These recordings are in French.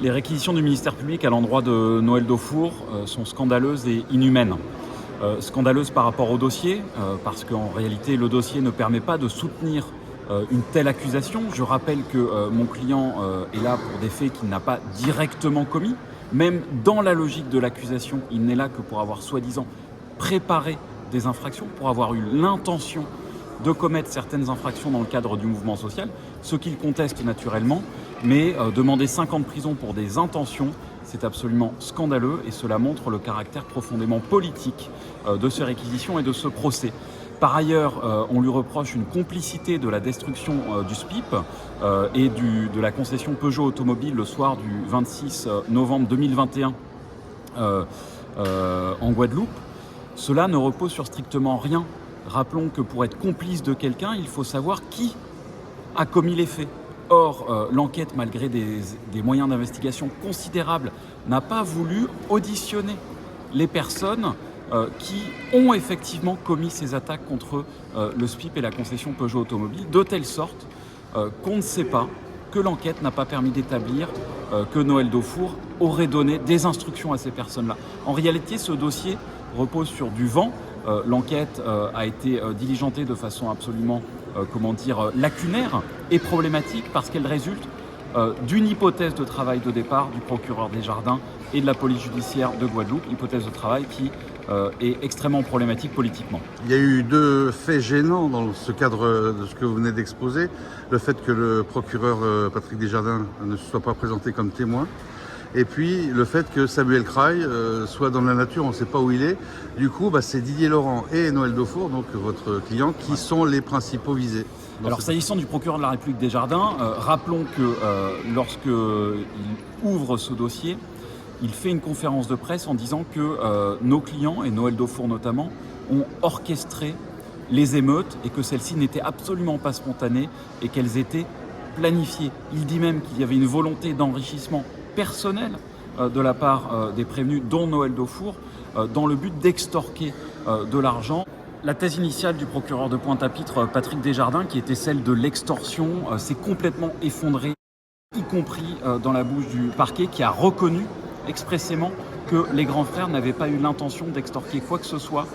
Les réquisitions du ministère public à l'endroit de Noël Daufour sont scandaleuses et inhumaines. Scandaleuses par rapport au dossier, parce qu'en réalité le dossier ne permet pas de soutenir une telle accusation. Je rappelle que mon client est là pour des faits qu'il n'a pas directement commis. Même dans la logique de l'accusation, il n'est là que pour avoir soi-disant préparé des infractions, pour avoir eu l'intention de commettre certaines infractions dans le cadre du mouvement social, ce qu'il conteste naturellement, mais demander 5 ans de prison pour des intentions, c'est absolument scandaleux et cela montre le caractère profondément politique de ces réquisitions et de ce procès. Par ailleurs, on lui reproche une complicité de la destruction du SPIP et de la concession Peugeot Automobile le soir du 26 novembre 2021 en Guadeloupe. Cela ne repose sur strictement rien. Rappelons que pour être complice de quelqu'un, il faut savoir qui a commis les faits. Or, l'enquête, malgré des moyens d'investigation considérables, n'a pas voulu auditionner les personnes qui ont effectivement commis ces attaques contre le SPIP et la concession Peugeot Automobile, de telle sorte qu'on ne sait pas, que l'enquête n'a pas permis d'établir que Noël Daufour aurait donné des instructions à ces personnes-là. En réalité, ce dossier repose sur du vent. L'enquête a été diligentée de façon absolument lacunaire et problématique parce qu'elle résulte d'une hypothèse de travail de départ du procureur Desjardins et de la police judiciaire de Guadeloupe, hypothèse de travail qui est extrêmement problématique politiquement. Il y a eu 2 faits gênants dans ce cadre de ce que vous venez d'exposer. Le fait que le procureur Patrick Desjardins ne se soit pas présenté comme témoin. Et puis le fait que Samuel Kraï soit dans la nature, on ne sait pas où il est. Du coup, c'est Didier Laurent et Noël Daufour, donc votre client, qui sont les principaux visés. Alors s'agissant du procureur de la République Desjardins, rappelons que lorsqu'il ouvre ce dossier, il fait une conférence de presse en disant que nos clients, et Noël Daufour notamment, ont orchestré les émeutes et que celles-ci n'étaient absolument pas spontanées et qu'elles étaient planifiées. Il dit même qu'il y avait une volonté d'enrichissement personnel de la part des prévenus, dont Noël Daufour, dans le but d'extorquer de l'argent. La thèse initiale du procureur de Pointe-à-Pitre, Patrick Desjardins, qui était celle de l'extorsion, s'est complètement effondrée, y compris dans la bouche du parquet, qui a reconnu expressément que les grands frères n'avaient pas eu l'intention d'extorquer quoi que ce soit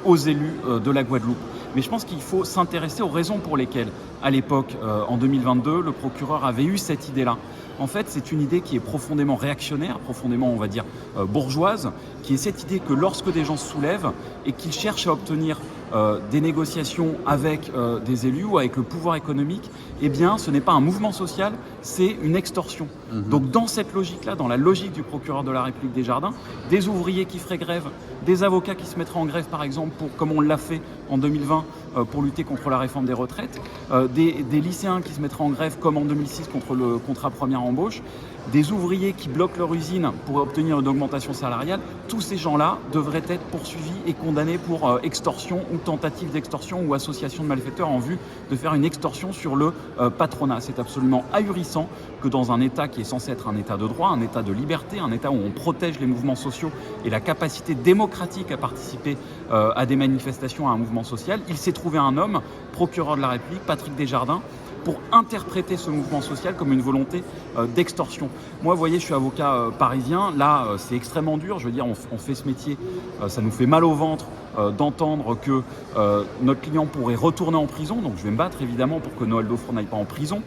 aux élus de la Guadeloupe. Mais je pense qu'il faut s'intéresser aux raisons pour lesquelles, à l'époque, en 2022, le procureur avait eu cette idée-là. En fait, c'est une idée qui est profondément réactionnaire, profondément, on va dire, bourgeoise, qui est cette idée que lorsque des gens se soulèvent et qu'ils cherchent à obtenir des négociations avec des élus ou avec le pouvoir économique, eh bien, ce n'est pas un mouvement social, c'est une extorsion. Donc, dans cette logique-là, dans la logique du procureur de la République Desjardins, des ouvriers qui feraient grève, des avocats qui se mettraient en grève, par exemple, comme on l'a fait en 2020 pour lutter contre la réforme des retraites, des lycéens qui se mettraient en grève, comme en 2006 contre le contrat première embauche, des ouvriers qui bloquent leur usine pour obtenir une augmentation salariale, tous ces gens-là devraient être poursuivis et condamnés pour extorsion ou tentative d'extorsion ou association de malfaiteurs en vue de faire une extorsion sur le patronat. C'est absolument ahurissant que dans un État qui est censé être un État de droit, un État de liberté, un État où on protège les mouvements sociaux et la capacité démocratique à participer à des manifestations, à un mouvement social, il s'est trouvé un homme, procureur de la République, Patrick Desjardins, pour interpréter ce mouvement social comme une volonté d'extorsion. Moi, vous voyez, je suis avocat parisien. Là, c'est extrêmement dur. Je veux dire, on fait ce métier, ça nous fait mal au ventre d'entendre que notre client pourrait retourner en prison. Donc, je vais me battre, évidemment, pour que Noël Daufour n'aille pas en prison.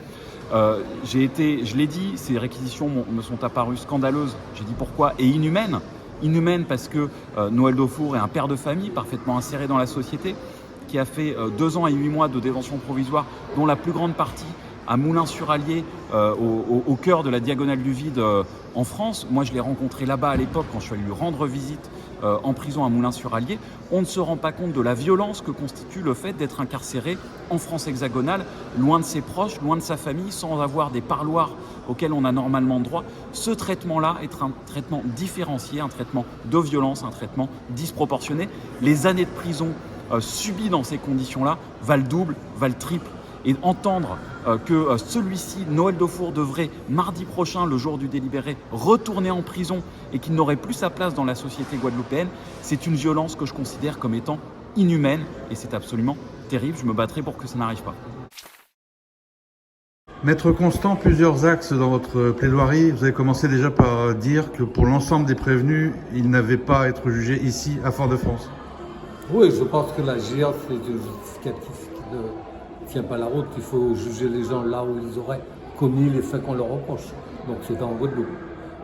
Je l'ai dit, ces réquisitions me sont apparues scandaleuses. J'ai dit pourquoi, et inhumaines. Inhumaines parce que Noël Daufour est un père de famille parfaitement inséré dans la société, qui a fait 2 ans et 8 mois de détention provisoire, dont la plus grande partie à Moulins-sur-Allier, au cœur de la diagonale du vide en France. Moi, je l'ai rencontré là-bas à l'époque quand je suis allé lui rendre visite en prison à Moulins-sur-Allier. On ne se rend pas compte de la violence que constitue le fait d'être incarcéré en France hexagonale, loin de ses proches, loin de sa famille, sans avoir des parloirs auxquels on a normalement droit. Ce traitement-là est un traitement différencié, un traitement de violence, un traitement disproportionné. Les années de prison subies dans ces conditions-là valent double, valent triple. Et entendre que celui-ci, Noël Daufour, devrait mardi prochain, le jour du délibéré, retourner en prison et qu'il n'aurait plus sa place dans la société guadeloupéenne, c'est une violence que je considère comme étant inhumaine et c'est absolument terrible. Je me battrai pour que ça n'arrive pas. Maître Constant, plusieurs axes dans votre plaidoirie. Vous avez commencé déjà par dire que pour l'ensemble des prévenus, ils n'avaient pas à être jugés ici, à Fort-de-France. Oui, je pense que la GIA, c'est un justificatif qui ne tient pas la route. Il faut juger les gens là où ils auraient commis les faits qu'on leur reproche. Donc c'est en Guadeloupe.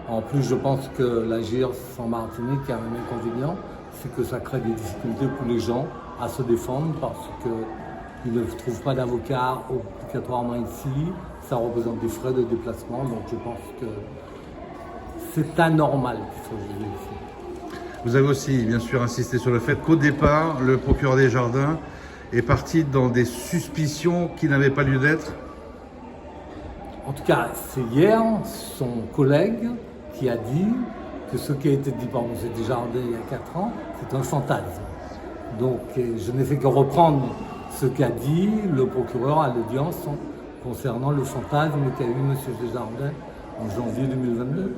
En plus, je pense que la GIA en Martinique a un inconvénient, c'est que ça crée des difficultés pour les gens à se défendre parce qu'ils ne trouvent pas d'avocat obligatoirement ici. Ça représente des frais de déplacement. Donc je pense que c'est anormal qu'il soit jugé ici. Vous avez aussi, bien sûr, insisté sur le fait qu'au départ, le procureur des Jardins est parti dans des suspicions qui n'avaient pas lieu d'être. En tout cas, c'est hier son collègue qui a dit que ce qui a été dit par M. Desjardins il y a 4 ans, c'est un fantasme. Donc je n'ai fait que reprendre ce qu'a dit le procureur à l'audience concernant le fantasme qu'a eu M. Desjardins en janvier 2022.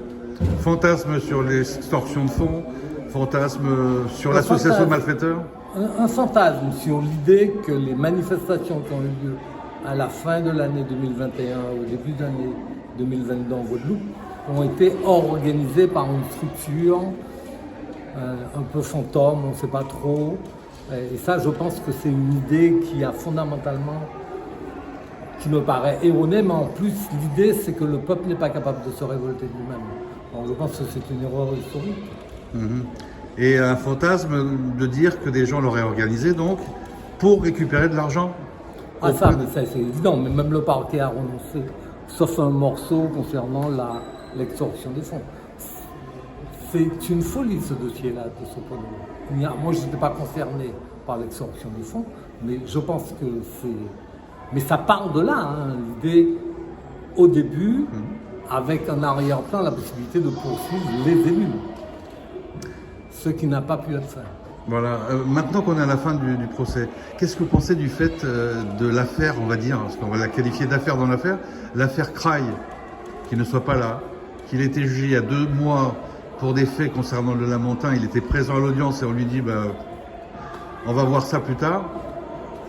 Fantasme sur l'extorsion de fonds, fantasme sur l'association de malfaiteurs. Un fantasme sur l'idée que les manifestations qui ont eu lieu à la fin de l'année 2021, au début de l'année 2022 en Guadeloupe, ont été organisées par une structure un peu fantôme, on ne sait pas trop. Et ça, je pense que c'est une idée qui a fondamentalement, qui me paraît erronée, mais en plus, l'idée, c'est que le peuple n'est pas capable de se révolter lui-même. Donc je pense que c'est une erreur historique. Et un fantasme de dire que des gens l'auraient organisé, donc, pour récupérer de l'argent. Ah ça, mais ça c'est évident, mais même le parquet a renoncé, sauf un morceau concernant l'extorsion des fonds. C'est une folie ce dossier-là, de ce point de vue. Moi, je n'étais pas concerné par l'extorsion des fonds, mais je pense que c'est... Mais ça part de là, hein, l'idée, au début, avec en arrière-plan la possibilité de poursuivre les élus, ce qui n'a pas pu être fait. Voilà. Maintenant qu'on est à la fin du procès, qu'est-ce que vous pensez du fait de l'affaire, on va dire, parce qu'on va la qualifier d'affaire dans l'affaire Kraï, qui ne soit pas là, qu'il ait été jugé il y a 2 mois pour des faits concernant le Lamentin, il était présent à l'audience et on lui dit on va voir ça plus tard.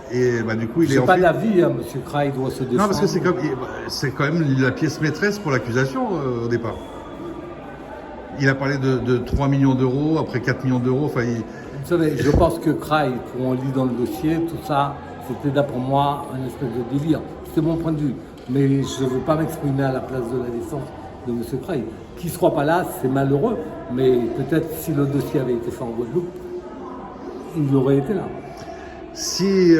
Et du coup, il est en fait... pas d'avis, hein, M. Kraï doit se défendre. Non, parce que c'est quand même la pièce maîtresse pour l'accusation au départ. Il a parlé de 3 millions d'euros, après 4 millions d'euros. Enfin, Vous savez, je pense que Kraï, pour on lit dans le dossier, tout ça, c'était d'après moi un espèce de délire. C'est mon point de vue. Mais je ne veux pas m'exprimer à la place de la défense de M. Kraï. Qu'il ne soit pas là, c'est malheureux. Mais peut-être si le dossier avait été fait en Guadeloupe, il aurait été là. Si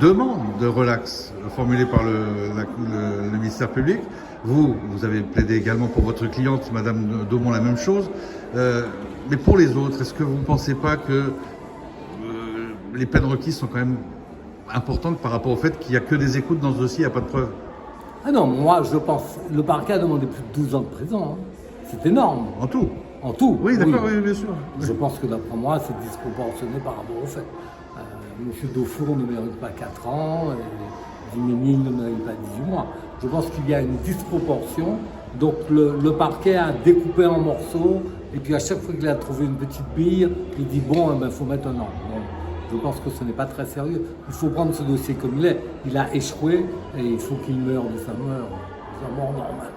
demande de relax formulée par le ministère public, vous avez plaidé également pour votre cliente, Madame Daumont, la même chose. Mais pour les autres, est-ce que vous ne pensez pas que les peines requises sont quand même importantes par rapport au fait qu'il n'y a que des écoutes dans ce dossier, il n'y a pas de preuves? Ah non, moi je pense, le parquet a demandé plus de 12 ans de prison. Hein. C'est énorme. En tout? En tout. Oui, d'accord, oui, bien sûr. Je pense que d'après moi, c'est disproportionné par rapport aux faits. M. Daufour ne mérite pas 4 ans, Diménil ne mérite pas 18 mois. Je pense qu'il y a une disproportion. Donc le parquet a découpé en morceaux, et puis à chaque fois qu'il a trouvé une petite bille, il dit bon, il faut mettre un an. Donc, je pense que ce n'est pas très sérieux. Il faut prendre ce dossier comme il est. Il a échoué et il faut qu'il meure de sa mort normale.